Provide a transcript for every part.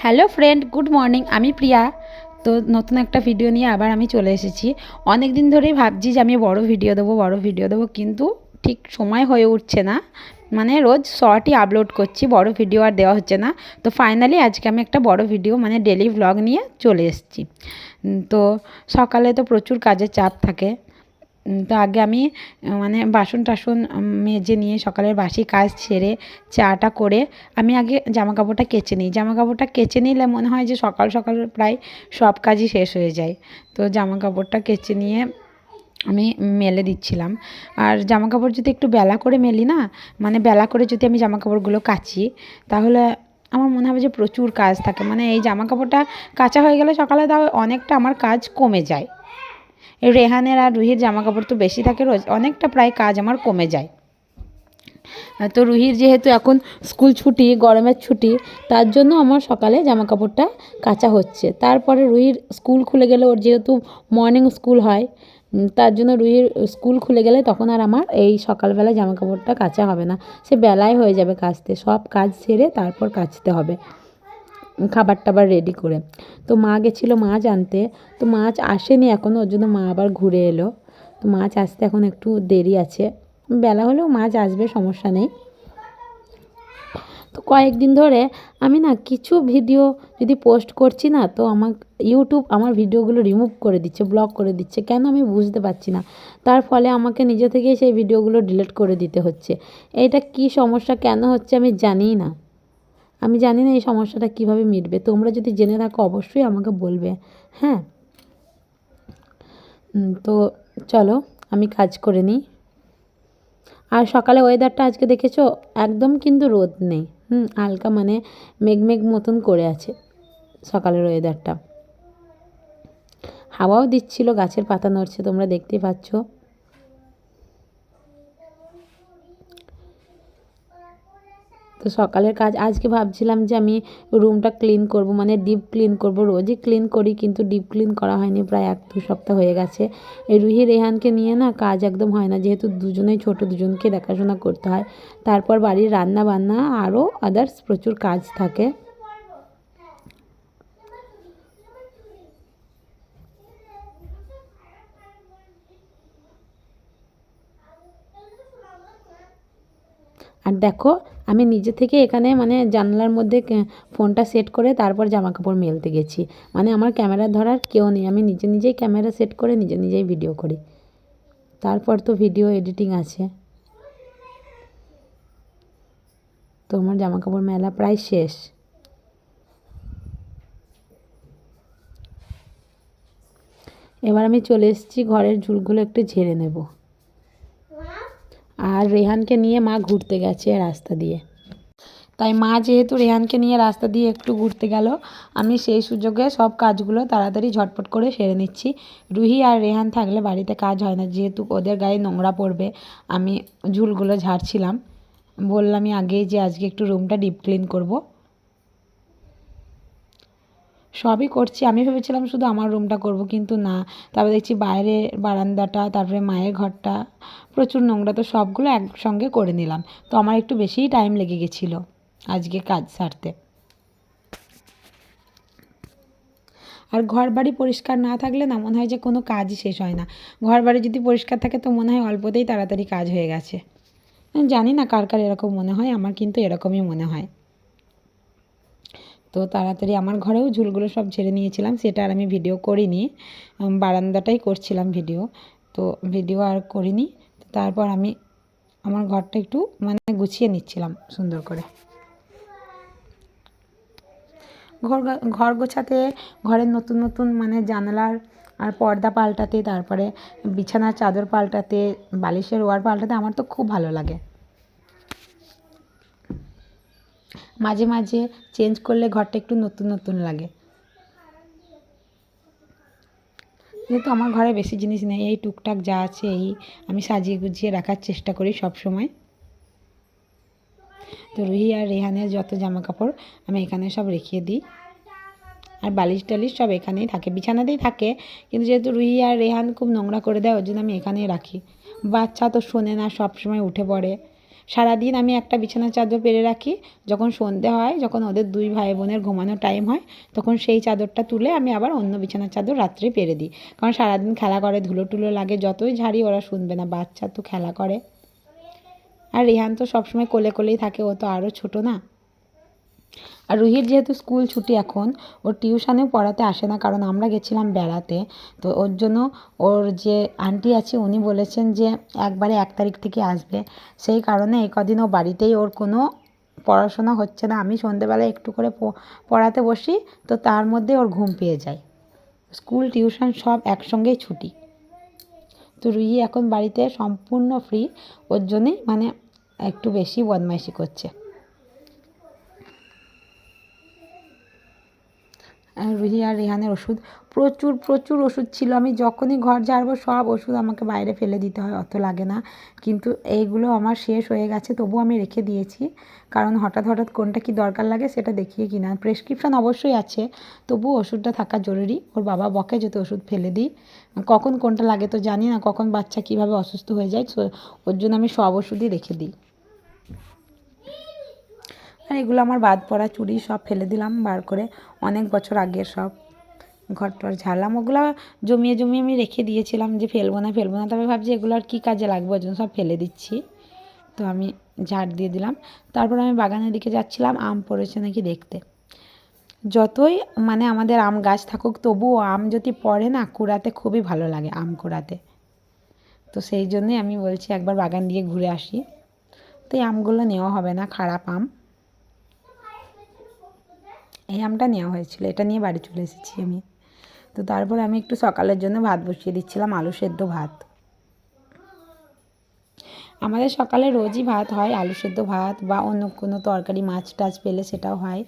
Hello friend, good morning. আমি প্রিয়া। তো নতুন একটা ভিডিও নিয়ে আবার আমি চলে এসেছি। অনেক দিন ধরেই ভাবছি যে আমি বড় ভিডিও দেবো, কিন্তু ঠিক সময় হয়ে উঠছে না। মানে রোজ শর্টই আপলোড করছি, বড় ভিডিও আর দেওয়া হচ্ছে না। তো ফাইনালি আজকে আমি একটা বড় ভিডিও মানে ডেলি ভ্লগ নিয়ে চলে এসেছি। তো সকালে তো প্রচুর কাজের চাপ থাকে। তো আগে আমি মানে বাসন টাসন মেজে নিয়ে সকালের বাসি কাজ সেরে চাটা করে আমি আগে জামাকাপড়টা কেচে নিই। জামাকাপড়টা কেচে নিলে মনে হয় যে সকাল সকাল প্রায় সব কাজই শেষ হয়ে যায়। তো জামাকাপড়টা কেচে নিয়ে আমি মেলে দিচ্ছিলাম। আর জামাকাপড় যদি একটু বেলা করে মেলি না, মানে বেলা করে যদি আমি জামাকাপড়গুলো কাচি, তাহলে আমার মনে হবে যে প্রচুর কাজ থাকে। মানে এই জামাকাপড়টা কাচা হয়ে গেলে সকালে তাও অনেকটা আমার কাজ কমে যায়। রেহানের আর রুহির জামাকাপড় তো বেশি থাকে, রোজ অনেকটা প্রায় কাজ আমার কমে যায়। তো রুহির যেহেতু এখন স্কুল ছুটি, গরমের ছুটি, তার জন্য আমার সকালে জামাকাপড়টা কাচা হচ্ছে। তারপরে রুহির স্কুল খুলে গেলে, ওর যেহেতু মর্নিং স্কুল হয়, তার জন্য রুহির স্কুল খুলে গেলে তখন আর আমার এই সকালবেলা জামাকাপড়টা কাচা হবে না। সে বেলায় হয়ে যাবে কাচতে, সব কাজ সেরে তারপর কাচতে হবে খাবার টাবার রেডি করে। তো মা গেছিলো মাছ আনতে, তো মাছ আসেনি এখনও, ওর জন্য মা আবার ঘুরে এলো। তো মাছ আসতে এখন একটু দেরি আছে, বেলা হলেও মাছ আসবে, সমস্যা নেই। তো কয়েকদিন ধরে আমি না কিছু ভিডিও যদি পোস্ট করছি না, তো আমার ইউটিউব আমার ভিডিওগুলো রিমুভ করে দিচ্ছে, ব্লক করে দিচ্ছে। কেন আমি বুঝতে পারছি না। তার ফলে আমাকে নিজে থেকেই সেই ভিডিওগুলো ডিলিট করে দিতে হচ্ছে। এটা কি সমস্যা, কেন হচ্ছে আমি জানিই না। আমি জানি না এই সমস্যাটা কিভাবে মিটবে। তোমরা যদি জেনে থাকো অবশ্যই আমাকে বলবে। হ্যাঁ, তো চলো আমি কাজ করে নিই। আর সকালে ওয়েদারটা আজকে দেখেছো, একদম কিন্তু রোদ নেই। হালকা মানে মেঘ মতন করে আছে সকালের ওয়েদারটা। হাওয়াও দিচ্ছিল, গাছের পাতা নড়ছে, তোমরা দেখতেই পাচ্ছ। তো সকালের কাজ আজকে ভাবছিলাম যে আমি রুমটা ক্লিন করব, মানে ডিপ ক্লিন করব। রোজই ক্লিন করি কিন্তু ডিপ ক্লিন করা হয়নি, প্রায় 1-2 সপ্তাহ হয়ে গেছে। এই রুহি রেহানকে নিয়ে না কাজ একদম হয় না, যেহেতু দুজনেই ছোট, দুজনকে দেখাশোনা করতে হয়। তারপর বাড়ির রান্না বান্না আরও আদার্স প্রচুর কাজ থাকে। আর দেখো আমি নিজে থেকে এখানে মানে জানলার মধ্যে ফোনটা সেট করে তারপর জামা কাপড় মেলতে গেছি। মানে আমার ক্যামেরা ধরার কেউ নেই, আমি নিজেই ক্যামেরা সেট করে নিজেই ভিডিও করি। তারপর তো ভিডিও এডিটিং আছে। তো আমার জামা কাপড় মেলা প্রায় শেষ। এবার আমি চলে এসেছি, ঘরের ঝুলগুলো একটু ঝেড়ে নেব। আর রেহানকে নিয়ে মা ঘুরতে গেছে রাস্তা দিয়ে। তাই মা যেহেতু রেহানকে নিয়ে রাস্তা দিয়ে একটু ঘুরতে গেল, আমি সেই সুযোগে সব কাজগুলো তাড়াতাড়ি ঝটপট করে সেরে নিচ্ছি। রুহি আর রেহান থাকলে বাড়িতে কাজ হয় না, যেহেতু ওদের গায়ে নোংরা পড়বে। আমি ঝুলগুলো ঝাড়ছিলাম, বললামই আগেই যে আজকে একটু রুমটা ডিপ ক্লিন করব। সবই করছি, আমি ভেবেছিলাম শুধু আমার রুমটা করব, কিন্তু না। তারপর দেখছি বাইরে বারান্দাটা, তারপরে মায়ের ঘরটা প্রচুর নোংরা, তো সবগুলো একসঙ্গে করে নিলাম। তো আমার একটু বেশিই টাইম লেগে গেছিলো আজকে কাজ সারতে। আর ঘর বাড়ি পরিষ্কার না থাকলে না মনে হয় যে কোনো কাজই শেষ হয় না। ঘর বাড়ি যদি পরিষ্কার থাকে তো মনে হয় অল্পতেই তাড়াতাড়ি কাজ হয়ে গেছে। জানি না কার কার এরকম মনে হয়, আমার কিন্তু এরকমই মনে হয়। তো তাড়াতাড়ি আমার ঘরেও ঝুলগুলো সব ঝেড়ে নিয়েছিলাম, সেটা আর আমি ভিডিও করিনি। বারান্দাটাই করছিলাম ভিডিও, তো ভিডিও আর করিনি। তারপর আমি আমার ঘরটা একটু মানে গুছিয়ে নিচ্ছিলাম সুন্দর করে। ঘর গোছাতে, ঘরের নতুন মানে জানালার আর পর্দা পাল্টাতে, তারপরে বিছানার চাদর পাল্টাতে, বালিশের ওয়ার পাল্টাতে আমার তো খুব ভালো লাগে। মাঝে মাঝে চেঞ্জ করলে ঘরটা একটু নতুন লাগে। যেহেতু আমার ঘরে বেশি জিনিস নেই, এই টুকটাক যা আছে এই আমি সাজিয়ে গুছিয়ে রাখার চেষ্টা করি সব সময়। তো রুহি আর রেহানের যত জামা কাপড় আমি এখানে সব রেখে দিই। আর বালিশ টালিশ সব এখানেই থাকে, বিছানাতেই থাকে, কিন্তু যেহেতু রুহি আর রেহান খুব নোংরা করে দেয়, ওর জন্য আমি এখানেই রাখি। বাচ্চা তো শোনে না, সব সময় উঠে পড়ে, সারাদিন আমি একটা বিছানার চাদর পেরে রাখি, যখন সন্ধে হয়, যখন ওদের দুই ভাই বোনের ঘুমানোর টাইম হয়, তখন সেই চাদরটা তুলে আমি আবার অন্য বিছানার চাদর রাত্রে পেরে দিই। কারণ সারাদিন খেলা করে, ধুলো টুলো লাগে, যতই ঝাড়ি ওরা শুনবে না, বাচ্চা তো খেলা করে। আর রেহান তো সবসময় কোলে কোলেই থাকে, ও তো আরও ছোটো না। আর রুহির যেহেতু স্কুল ছুটি এখন, ওর টিউশনেও পড়াতে আসে না, কারণ আমরা গেছিলাম বেড়াতে। তো ওর জন্য ওর যে আন্টি আছে উনি বলেছেন যে একবারে 1 তারিখ থেকে আসবে। সেই কারণে এই কদিন ও বাড়িতেই, ওর কোনো পড়াশোনা হচ্ছে না। আমি সন্ধেবেলায় একটু করে পড়াতে বসি, তো তার মধ্যে ওর ঘুম পেয়ে যায়। স্কুল টিউশন সব একসঙ্গেই ছুটি। তো রুহি এখন বাড়িতে সম্পূর্ণ ফ্রি, ওর জন্যেই মানে একটু বেশি বদমাইশি করছে। রুহি আর রেহানের ওষুধ, প্রচুর প্রচুর ওষুধ ছিল। আমি যখনই ঘর ঝাড়বো সব ওষুধ আমাকে বাইরে ফেলে দিতে হয়, অত লাগে না। কিন্তু এইগুলো আমার শেষ হয়ে গেছে, তবুও আমি রেখে দিয়েছি, কারণ হঠাৎ হঠাৎ কোনটা কি দরকার লাগে সেটা দেখিয়ে কিনা। প্রেসক্রিপশন অবশ্যই আছে, তবুও ওষুধটা থাকা জরুরি। ওর বাবা বকে যদি ওষুধ ফেলে দিই, কখন কোনটা লাগে তো জানি না, কখন বাচ্চা কীভাবে অসুস্থ হয়ে যায়, ওর জন্য আমি সব ওষুধই রেখে দিই। আর এগুলো আমার বাদ পড়া চুড়ি, সব ফেলে দিলাম বার করে, অনেক বছর আগের সব। ঘর টর ঝাড়লাম, ওগুলো জমিয়ে জমিয়ে আমি রেখে দিয়েছিলাম যে ফেলবো না ফেলবো না, তবে ভাবছি এগুলো আর কী কাজে লাগবে, ওই জন্য সব ফেলে দিচ্ছি। তো আমি ঝাড় দিয়ে দিলাম। তারপর আমি বাগানের দিকে যাচ্ছিলাম, আম পড়েছে নাকি দেখতে। যতই মানে আমাদের আম গাছ থাকুক, তবুও আম যদি পড়ে না, কুড়াতে খুবই ভালো লাগে আম কুড়াতে। তো সেই জন্যই আমি বলছি একবার বাগান দিয়ে ঘুরে আসি। তো এই আমগুলো নেওয়া হবে না, খারাপ আম। এই আমটা নেওয়া হয়েছিল, এটা নিয়ে বাড়ি চলে এসেছি আমি। তো তারপর আমি একটু সকালের জন্য ভাত বসিয়ে দিচ্ছিলাম, আলু সেদ্ধ ভাত। আমাদের সকালে রোজই ভাত হয়, আলু সেদ্ধ ভাত বা অন্য কোনো তরকারি, মাছ টাছ পেলে সেটাও হয়।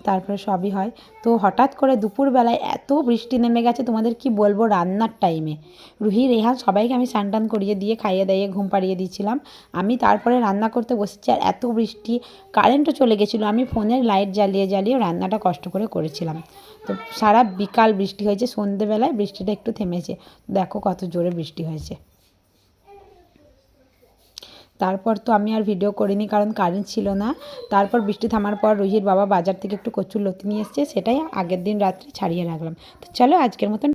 তারপরে সবই হয়। তো হঠাৎ করে দুপুরবেলায় এত বৃষ্টি নেমে গেছে, তোমাদের কি বলবো, রান্নার টাইমে রুহি রেহান সবাইকে আমি স্নান টান করিয়ে দিয়ে খাইয়ে দাইয়ে ঘুম পাড়িয়ে দিয়েছিলাম। আমি তারপরে রান্না করতে বসেছি, আর এত বৃষ্টি, কারেন্টও চলে গেছিলো। আমি ফোনের লাইট জ্বালিয়ে জ্বালিয়ে রান্নাটা কষ্ট করে করেছিলাম। তো সারা বিকাল বৃষ্টি হয়েছে, সন্ধেবেলায় বৃষ্টিটা একটু থেমেছে। দেখো কত জোরে বৃষ্টি হয়েছে। তারপর তো আমি আর ভিডিও করিনি, কারণ কারেন্ট ছিল না। তারপর বৃষ্টি থামার পর রুহির বাবা বাজার থেকে একটু কচুর লতি নিয়ে এসেছে, সেটাই আগের দিন রাত্রে ছাড়িয়ে রাখলাম। তো চলো আজকের মতন